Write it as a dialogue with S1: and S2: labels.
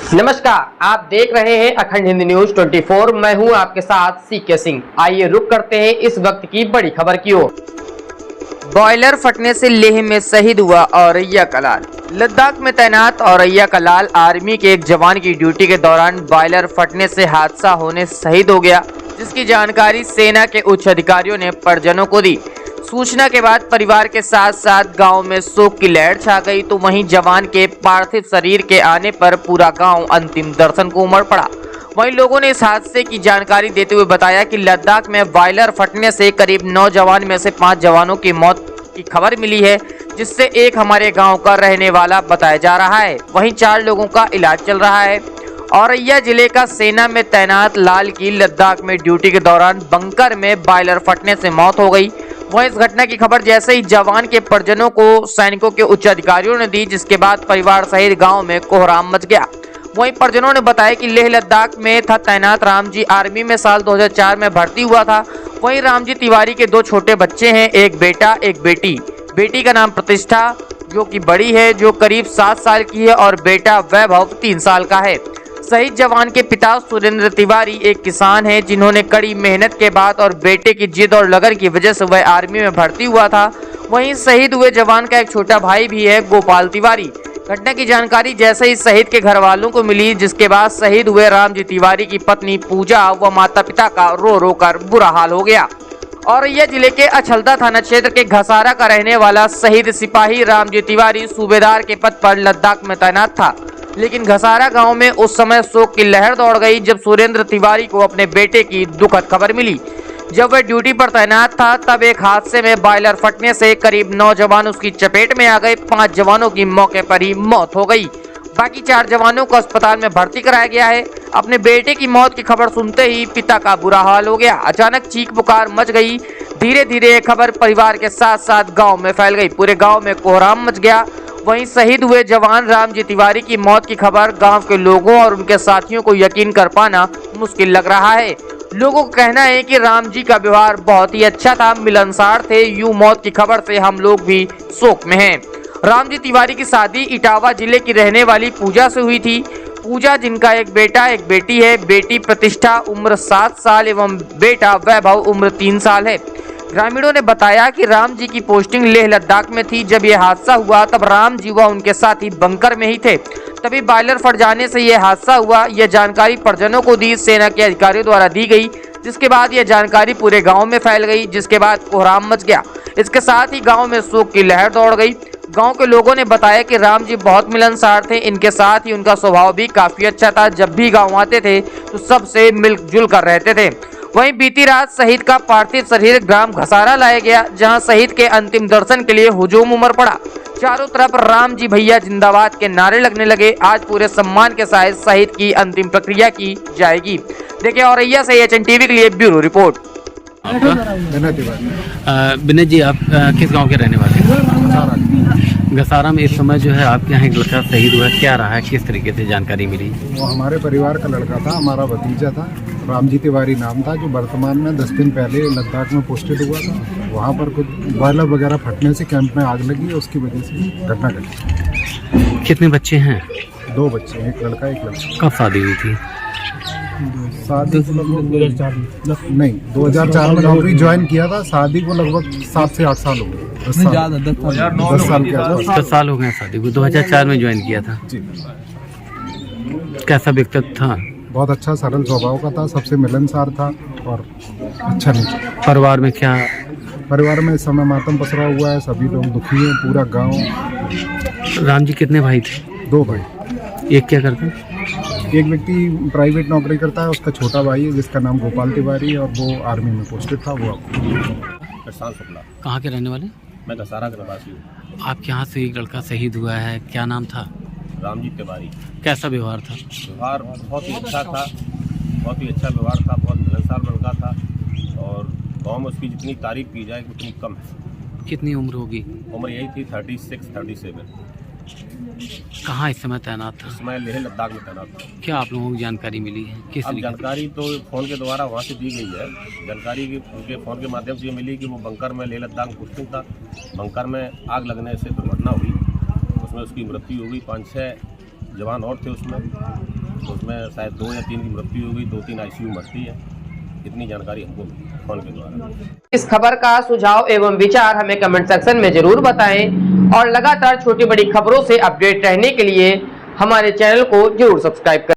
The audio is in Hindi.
S1: नमस्कार, आप देख रहे हैं अखंड हिंदी न्यूज 24। मैं हूं आपके साथ सीके सिंह। आइए रुक करते हैं इस वक्त की बड़ी खबर की ओर। बॉयलर फटने से लेह में शहीद हुआ औरैया का लाल। लद्दाख में तैनात औरैया का लाल आर्मी के एक जवान की ड्यूटी के दौरान बॉयलर फटने से हादसा होने से शहीद हो गया, जिसकी जानकारी सेना के उच्च अधिकारियों ने परिजनों को दी। सूचना के बाद परिवार के साथ साथ गांव में शोक की लहर छा गई, तो वहीं जवान के पार्थिव शरीर के आने पर पूरा गांव अंतिम दर्शन को उमड़ पड़ा। वहीं लोगों ने इस हादसे की जानकारी देते हुए बताया कि लद्दाख में बॉयलर फटने से करीब 9 जवान में से 5 जवानों की मौत की खबर मिली है, जिससे एक हमारे गाँव का रहने वाला बताया जा रहा है। वहीं 4 लोगों का इलाज चल रहा है। औरैया जिले का सेना में तैनात लाल की लद्दाख में ड्यूटी के दौरान बंकर में बॉयलर फटने से मौत हो गई। वहीं इस घटना की खबर जैसे ही जवान के परिजनों को सैनिकों के उच्च अधिकारियों ने दी, जिसके बाद परिवार सहित गांव में कोहराम मच गया। वहीं परिजनों ने बताया कि लेह लद्दाख में था तैनात रामजी आर्मी में साल 2004 में भर्ती हुआ था। वहीं रामजी तिवारी के 2 छोटे बच्चे हैं, एक बेटा एक बेटी। बेटी का नाम प्रतिष्ठा जो कि बड़ी है, जो करीब 7 साल की है, और बेटा वैभव 3 साल का है। शहीद जवान के पिता सुरेंद्र तिवारी एक किसान हैं, जिन्होंने कड़ी मेहनत के बाद और बेटे की जिद और लगन की वजह से वह आर्मी में भर्ती हुआ था। वहीं शहीद हुए जवान का एक छोटा भाई भी है, गोपाल तिवारी। घटना की जानकारी जैसे ही शहीद के घर वालों को मिली, जिसके बाद शहीद हुए रामजी तिवारी की पत्नी पूजा व माता पिता का रो रो कर बुरा हाल हो गया। औरैया जिले के अछलदा थाना क्षेत्र के घसारा का रहने वाला शहीद सिपाही रामजी तिवारी सूबेदार के पद पर लद्दाख में तैनात था, लेकिन घसारा गांव में उस समय शोक की लहर दौड़ गई जब सुरेंद्र तिवारी को अपने बेटे की दुखद खबर मिली। जब वह ड्यूटी पर तैनात था, तब एक हादसे में बॉयलर फटने से करीब 9 जवान उसकी चपेट में आ गए। 5 जवानों की मौके पर ही मौत हो गई। बाकी 4 जवानों को अस्पताल में भर्ती कराया गया है। अपने बेटे की मौत की खबर सुनते ही पिता का बुरा हाल हो गया। अचानक चीख पुकार मच गई। धीरे धीरे ये खबर परिवार के साथ साथ गाँव में फैल गई। पूरे गाँव में कोहराम मच गया। वहीं शहीद हुए जवान रामजी तिवारी की मौत की खबर गांव के लोगों और उनके साथियों को यकीन कर पाना मुश्किल लग रहा है। लोगों का कहना है कि राम जी का व्यवहार बहुत ही अच्छा था, मिलनसार थे। यूं मौत की खबर से हम लोग भी शोक में हैं। रामजी तिवारी की शादी इटावा जिले की रहने वाली पूजा से हुई थी। पूजा जिनका एक बेटा एक बेटी है। बेटी प्रतिष्ठा उम्र 7 साल एवं बेटा वैभव उम्र 3 साल है। ग्रामीणों ने बताया कि राम जी की पोस्टिंग लेह लद्दाख में थी। जब यह हादसा हुआ तब राम जी व उनके साथी बंकर में ही थे, तभी बॉयलर फट जाने से यह हादसा हुआ। यह जानकारी परिजनों को दी सेना के अधिकारियों द्वारा दी गई, जिसके बाद यह जानकारी पूरे गांव में फैल गई, जिसके बाद कोहराम मच गया। इसके साथ ही गांव में शोक की लहर दौड़ गई। गांव के लोगों ने बताया कि राम जी बहुत मिलनसार थे। इनके साथ ही उनका स्वभाव भी काफी अच्छा था। जब भी गाँव आते थे तो सबसे मिलजुल कर रहते थे। वहीं बीती रात शहीद का पार्थिव शरीर ग्राम घसारा लाया गया, जहां शहीद के अंतिम दर्शन के लिए हुजूम उमड़ पड़ा। चारों तरफ राम जी भैया जिंदाबाद के नारे लगने लगे। आज पूरे सम्मान के साथ शहीद की अंतिम प्रक्रिया की जाएगी। देखिए औरैया से एचएन टीवी के लिए ब्यूरो रिपोर्ट।
S2: विनय जी, आप किस गांव के रहने वाले हैं? घसारा में इस समय जो है आपके यहाँ एक लड़का शहीद हुआ, क्या रहा है, किस तरीके से जानकारी मिली?
S3: वो हमारे परिवार का लड़का था, हमारा भतीजा था, रामजी तिवारी नाम था, जो वर्तमान में 10 दिन पहले लद्दाख में पोस्टेड हुआ था। वहाँ पर कुछ बॉयलर वगैरह फटने से कैंप में आग लगी, उसकी वजह से घटना घटी।
S2: कितने बच्चे हैं?
S3: 2 बच्चे, एक लड़का एक लड़की।
S2: कब शादी हुई थी?
S3: शादी नहीं, 2004 में नौकरी ज्वाइन किया था। शादी को लगभग 7 से 8 साल हो गए। 10 साल के आसपास।
S2: 10 साल हो गए शादी को। 2004 में ज्वाइन किया था
S3: जी।
S2: कैसा व्यक्तित्व था?
S3: बहुत अच्छा, सरल स्वभाव का था, सबसे मिलनसार था और अच्छा नहीं।
S2: परिवार में क्या?
S3: परिवार में इस समय मातम पसरा हुआ है, सभी लोग दुखी हैं, पूरा गांव।
S2: राम जी कितने भाई थे?
S3: 2 भाई।
S2: एक क्या करते?
S3: एक व्यक्ति प्राइवेट नौकरी करता है, उसका छोटा भाई है जिसका नाम गोपाल तिवारी है और वो आर्मी में पोस्टेड था। वो
S4: प्रशांत शुक्ला।
S2: कहाँ के रहने वाले?
S4: मैं घसारा का निवासी हूँ।
S2: आपके यहाँ से एक लड़का शहीद हुआ है, क्या नाम था?
S4: रामजी तिवारी।
S2: कैसा व्यवहार था?
S4: व्यवहार बहुत ही अच्छा था, बहुत ही अच्छा व्यवहार था, बहुत मिलनसार लड़का था और गाँव में उसकी जितनी तारीफ की जाए उतनी कम है।
S2: कितनी उम्र होगी?
S4: उम्र यही थी 36-37।
S2: कहाँ इस समय तैनात था?
S4: इस समय लेह लद्दाख में तैनात था।
S2: क्या आप लोगों को जानकारी मिली है? किस
S4: अब
S2: तरीके से?
S4: जानकारी तो फ़ोन के द्वारा वहाँ से दी गई है। जानकारी की उनके फ़ोन के माध्यम से ये मिली कि वो बंकर में लेह लद्दाख में पोस्टिंग था। बंकर में आग लगने से दुर्घटना हुई, उसमें उसकी मृत्यु हो गई। 5-6 जवान और थे उसमें। तो उसमें शायद 2 या 3 की मृत्यु हो गई, 2-3 ICU भर्ती है। इतनी जानकारी हमको फोन के द्वारा।
S1: इस खबर का सुझाव एवं विचार हमें कमेंट सेक्शन में जरूर बताएं और लगातार छोटी बड़ी खबरों से अपडेट रहने के लिए हमारे चैनल को जरूर सब्सक्राइब करें।